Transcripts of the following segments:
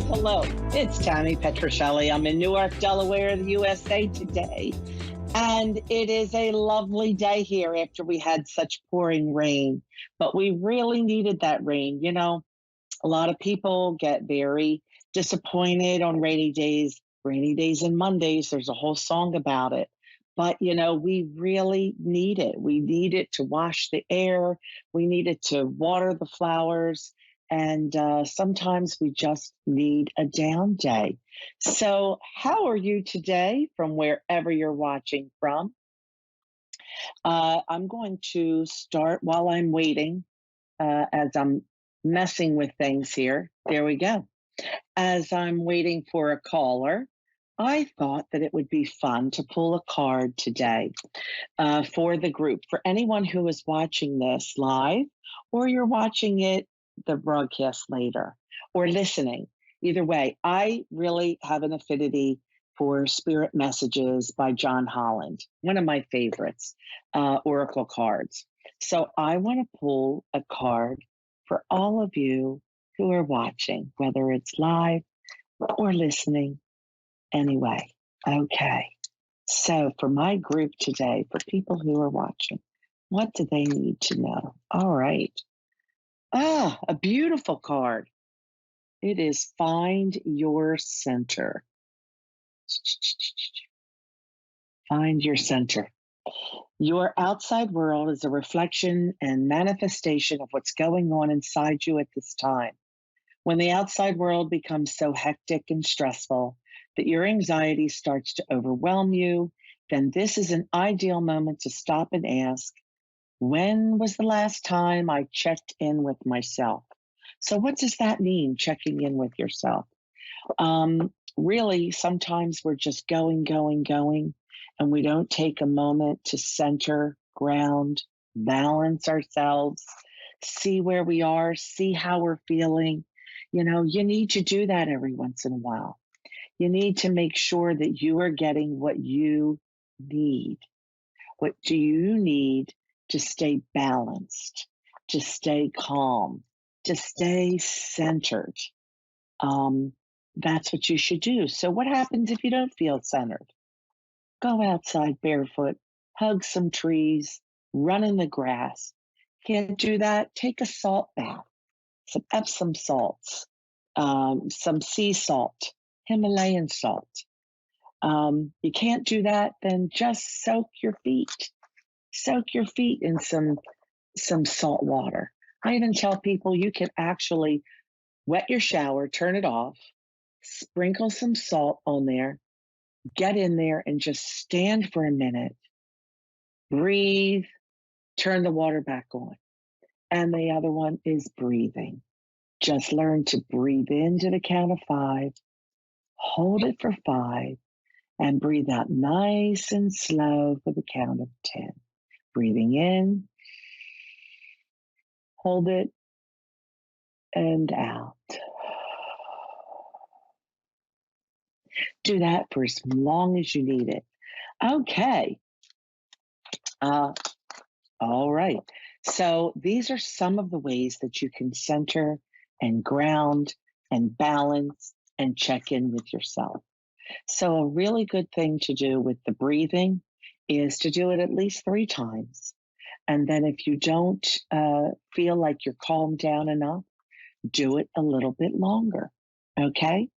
hello. It's Tammy Petruccelli. I'm in Newark, Delaware, the USA today. And it is a lovely day here after we had such pouring rain. But we really needed that rain. You know, a lot of people get very disappointed on rainy days and Mondays. There's a whole song about it. But, you know, we really need it. We need it to wash the air, we need it to water the flowers. And sometimes we just need a down day. So, how are you today from wherever you're watching from? I'm going to start while I'm waiting, as I'm messing with things here. There we go. As I'm waiting for a caller, I thought that it would be fun to pull a card today for the group. For anyone who is watching this live, or you're watching it, the broadcast later, or listening. Either way, I really have an affinity for Spirit Messages by John Holland, one of my favorites, Oracle cards. So I want to pull a card for all of you who are watching, whether it's live or listening. Anyway, okay. So for my group today, for people who are watching, what do they need to know? All right. Ah, a beautiful card. It is Find Your Center. Find your center. Your outside world is a reflection and manifestation of what's going on inside you at this time. When the outside world becomes so hectic and stressful that your anxiety starts to overwhelm you, then this is an ideal moment to stop and ask, when was the last time I checked in with myself? So, what does that mean, checking in with yourself? Really, sometimes we're just going, and we don't take a moment to center, ground, balance ourselves, see where we are, see how we're feeling. You know, you need to do that every once in a while. You need to make sure that you are getting what you need. What do you need to stay balanced, to stay calm, to stay centered? That's what you should do. So, what happens if you don't feel centered? Go outside barefoot, hug some trees, run in the grass. Can't do that? Take a salt bath, some Epsom salts, some sea salt, Himalayan salt. You can't do that? Then just soak your feet. Soak your feet in some salt water. I even tell people you can actually wet your shower, turn it off, sprinkle some salt on there, get in there and just stand for a minute, breathe, turn the water back on. And the other one is breathing. Just learn to breathe into the count of 5, hold it for 5, and breathe out nice and slow for the count of 10. Breathing in, hold it, and out. Do that for as long as you need it. Okay. All right. So these are some of the ways that you can center and ground and balance and check in with yourself. So a really good thing to do with the breathing is to do it at least 3 times. And then if you don't feel like you're calmed down enough, do it a little bit longer. Okay.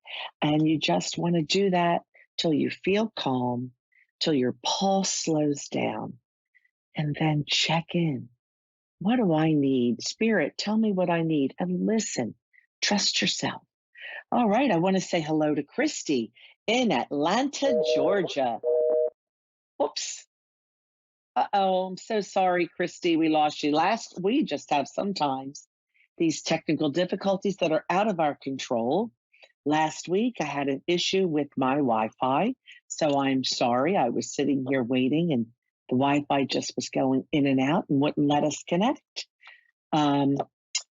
And you just want to do that till you feel calm, till your pulse slows down, and then check in. What do I need? Spirit, tell me what I need. And listen, trust yourself. All right. I want to say hello to Christy in Atlanta, Georgia. Oops. Uh-oh. I'm so sorry, Christy. We lost you. We just have sometimes these technical difficulties that are out of our control. Last week, I had an issue with my Wi-Fi, so I'm sorry. I was sitting here waiting, and the Wi-Fi just was going in and out and wouldn't let us connect.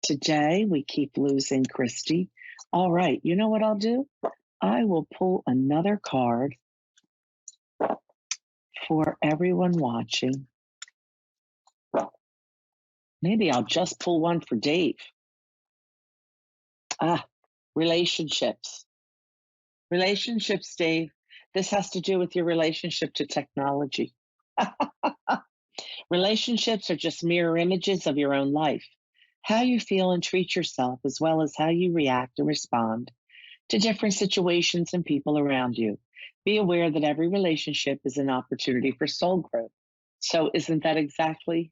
Today, we keep losing Christy. All right, you know what I'll do? I will pull another card for everyone watching. Maybe I'll just pull one for Dave. Relationships. Relationships, Dave. This has to do with your relationship to technology. Relationships are just mirror images of your own life. How you feel and treat yourself, as well as how you react and respond to different situations and people around you. Be aware that every relationship is an opportunity for soul growth. So, isn't that exactly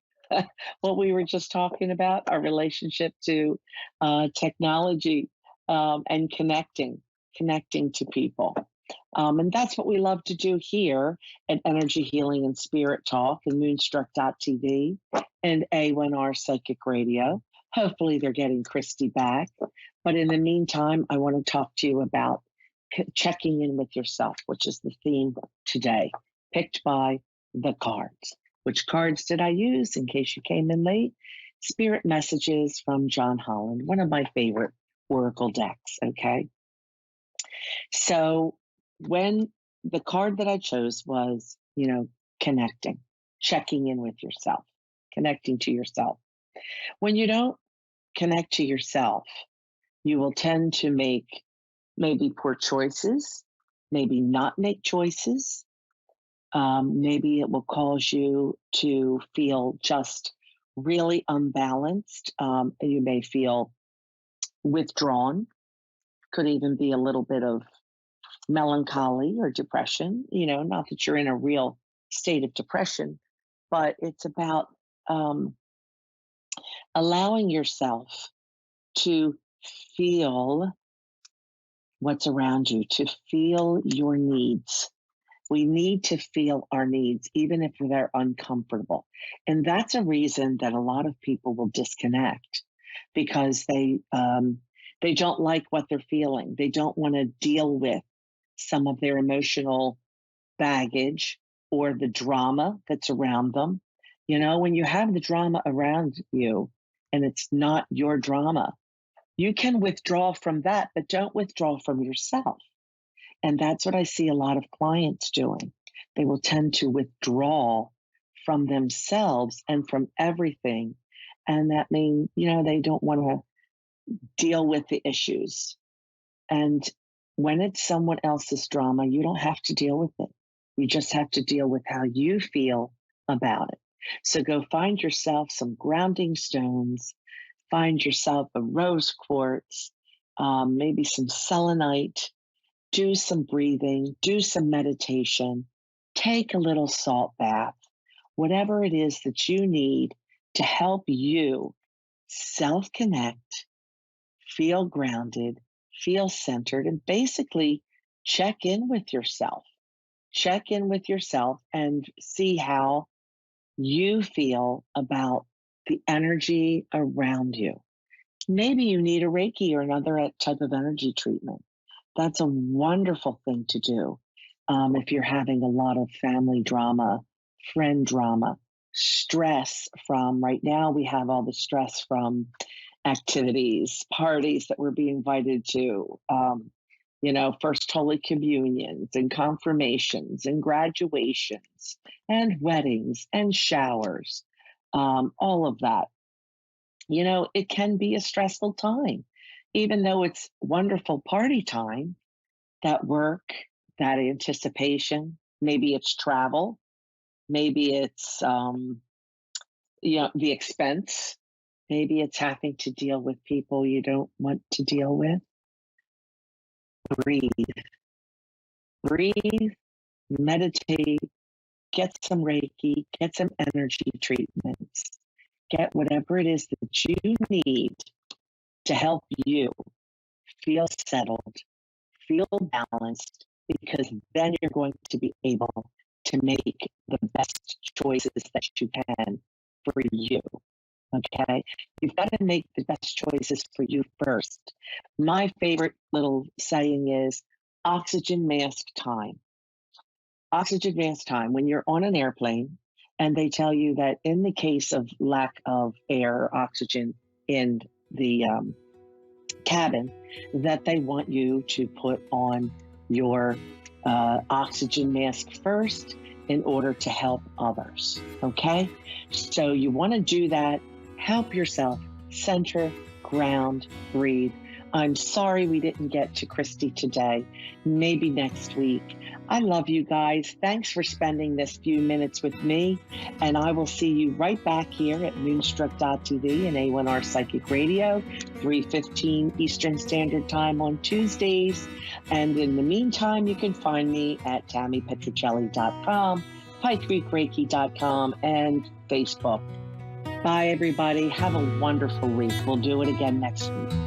what we were just talking about? Our relationship to technology and connecting to people. And that's what we love to do here at Energy Healing and Spirit Talk and Moonstruck.tv and A1R Psychic Radio. Hopefully, they're getting Christy back. But in the meantime, I want to talk to you about checking in with yourself, which is the theme today, picked by the cards. Which cards did I use in case you came in late? Spirit Messages from John Holland, one of my favorite oracle decks, okay? So when the card that I chose was, connecting, checking in with yourself, connecting to yourself. When you don't connect to yourself, you will tend to make maybe poor choices, maybe not make choices. Maybe it will cause you to feel just really unbalanced. You may feel withdrawn, could even be a little bit of melancholy or depression, not that you're in a real state of depression, but it's about allowing yourself to feel what's around you, to feel your needs. We need to feel our needs, even if they're uncomfortable. And that's a reason that a lot of people will disconnect because they don't like what they're feeling. They don't want to deal with some of their emotional baggage or the drama that's around them. When you have the drama around you and it's not your drama, you can withdraw from that, but don't withdraw from yourself. And that's what I see a lot of clients doing. They will tend to withdraw from themselves and from everything. And that means, they don't want to deal with the issues. And when it's someone else's drama, you don't have to deal with it. You just have to deal with how you feel about it. So go find yourself some grounding stones, find yourself a rose quartz, maybe some selenite, do some breathing, do some meditation, take a little salt bath, whatever it is that you need to help you self-connect, feel grounded, feel centered, and basically check in with yourself. Check in with yourself and see how you feel about the energy around you. Maybe you need a Reiki or another type of energy treatment. That's a wonderful thing to do if you're having a lot of family drama, friend drama, stress from right now. We have all the stress from activities, parties that we're being invited to, First Holy Communions and confirmations and graduations and weddings and showers, all of that. It can be a stressful time, even though it's wonderful party time, that work, that anticipation, maybe it's travel, maybe it's, the expense, maybe it's having to deal with people you don't want to deal with. Breathe, breathe, meditate, get some Reiki, get some energy treatments, get whatever it is that you need to help you feel settled, feel balanced, because then you're going to be able to make the best choices that you can for you. Okay? You've got to make the best choices for you first. My favorite little saying is oxygen mask time. Oxygen mask time. When you're on an airplane and they tell you that in the case of lack of air or oxygen in the cabin, that they want you to put on your oxygen mask first in order to help others. Okay? So you want to do that. Help yourself, center, ground, breathe. I'm sorry we didn't get to Christy today. Maybe next week. I love you guys. Thanks for spending this few minutes with me. And I will see you right back here at Moonstruck.tv and A1R Psychic Radio, 3:15 Eastern Standard Time on Tuesdays. And in the meantime, you can find me at TammyPetruccelli.com, PikeCreekReiki.com, and Facebook. Bye, everybody. Have a wonderful week. We'll do it again next week.